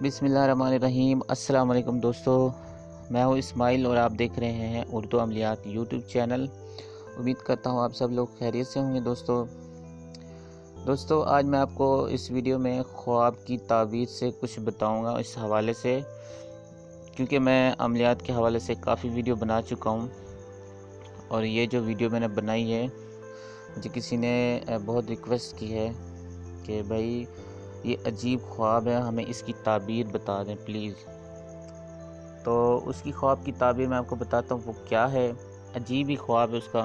बिस्मिल्लाहिर्रहमानिर्रहीम। अस्सलाम वालेकुम दोस्तों, मैं हूं इस्माइल और आप देख रहे हैं उर्दू अमलियात यूट्यूब चैनल। उम्मीद करता हूं आप सब लोग खैरियत से होंगे। दोस्तों आज मैं आपको इस वीडियो में ख्वाब की ताबीर से कुछ बताऊंगा। इस हवाले से क्योंकि मैं अमलियात के हवाले से काफ़ी वीडियो बना चुका हूं और ये जो वीडियो मैंने बनाई है मुझे किसी ने बहुत रिक्वेस्ट की है कि भाई ये अजीब ख्वाब है, हमें इसकी ताबीर बता दें प्लीज़। तो उसकी ख्वाब की ताबीर मैं आपको बताता हूँ वो क्या है। अजीब ही ख्वाब है उसका।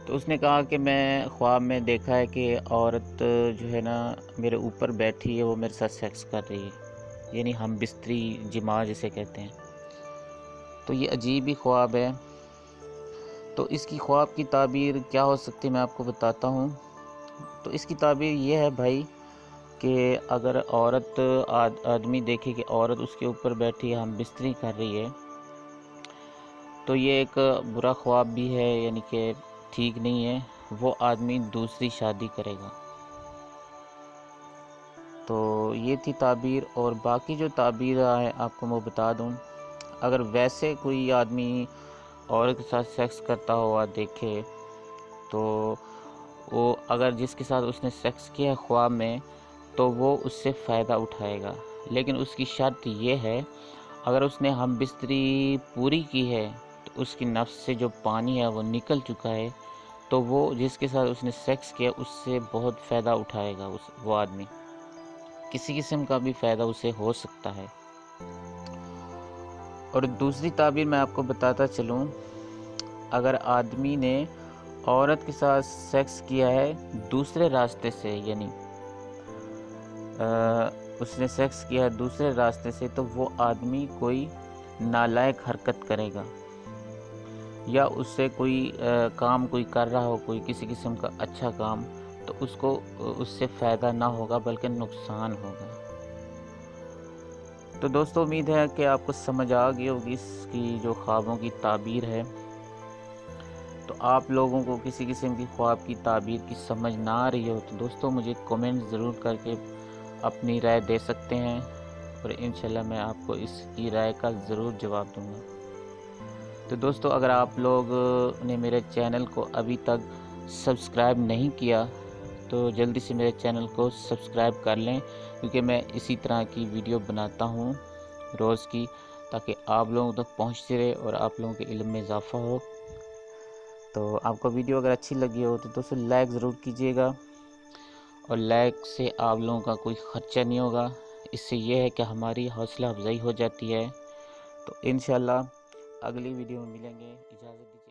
तो उसने कहा कि मैं ख्वाब में देखा है कि औरत जो है ना मेरे ऊपर बैठी है, वो मेरे साथ सेक्स कर रही है, यानी हम बिस्तरी जिमा जिसे कहते हैं। तो ये अजीब ही ख्वाब है। तो इसकी ख्वाब की ताबीर क्या हो सकती है मैं आपको बताता हूँ। तो इसकी ताबीर ये है भाई कि अगर औरत आदमी देखे कि औरत उसके ऊपर बैठी है, हम बिस्तरी कर रही है, तो ये एक बुरा ख्वाब भी है, यानी कि ठीक नहीं है। वो आदमी दूसरी शादी करेगा। तो ये थी ताबीर। और बाकी जो ताबीर है आपको मैं बता दूं, अगर वैसे कोई आदमी औरत के साथ सेक्स करता हुआ देखे तो वो अगर जिसके साथ उसने सेक्स किया ख्वाब में तो वो उससे फ़ायदा उठाएगा, लेकिन उसकी शर्त ये है अगर उसने हम बिस्तरी पूरी की है तो उसकी नफ्स से जो पानी है वो निकल चुका है, तो वो जिसके साथ उसने सेक्स किया उससे बहुत फ़ायदा उठाएगा। वो आदमी किसी किस्म का भी फ़ायदा उसे हो सकता है। और दूसरी ताबीर मैं आपको बताता चलूँ, अगर आदमी ने औरत के साथ सेक्स किया है दूसरे रास्ते से, यानी उसने सेक्स किया है दूसरे रास्ते से, तो वो आदमी कोई नालायक हरकत करेगा या उससे कोई काम कोई कर रहा हो, कोई किसी किस्म का अच्छा काम, तो उसको उससे फ़ायदा ना होगा बल्कि नुकसान होगा। तो दोस्तों उम्मीद है कि आपको समझ आ गई होगी इसकी जो ख्वाबों की ताबीर है। तो आप लोगों को किसी किस्म की ख्वाब की ताबीर की समझ ना आ रही हो तो दोस्तों मुझे कमेंट ज़रूर करके अपनी राय दे सकते हैं और इंशाल्लाह मैं आपको इसकी राय का ज़रूर जवाब दूंगा। तो दोस्तों अगर आप लोग ने मेरे चैनल को अभी तक सब्सक्राइब नहीं किया तो जल्दी से मेरे चैनल को सब्सक्राइब कर लें, क्योंकि मैं इसी तरह की वीडियो बनाता हूँ रोज़ की, ताकि आप लोगों तक पहुँचती रहे और आप लोगों के इल्म में इजाफ़ा हो। तो आपको वीडियो अगर अच्छी लगी हो तो दोस्तों लाइक ज़रूर कीजिएगा, और लाइक से आप लोगों का कोई ख़र्चा नहीं होगा। इससे यह है कि हमारी हौसला अफजाई हो जाती है। तो इंशाल्लाह अगली वीडियो में मिलेंगे। इजाज़त दीजिए।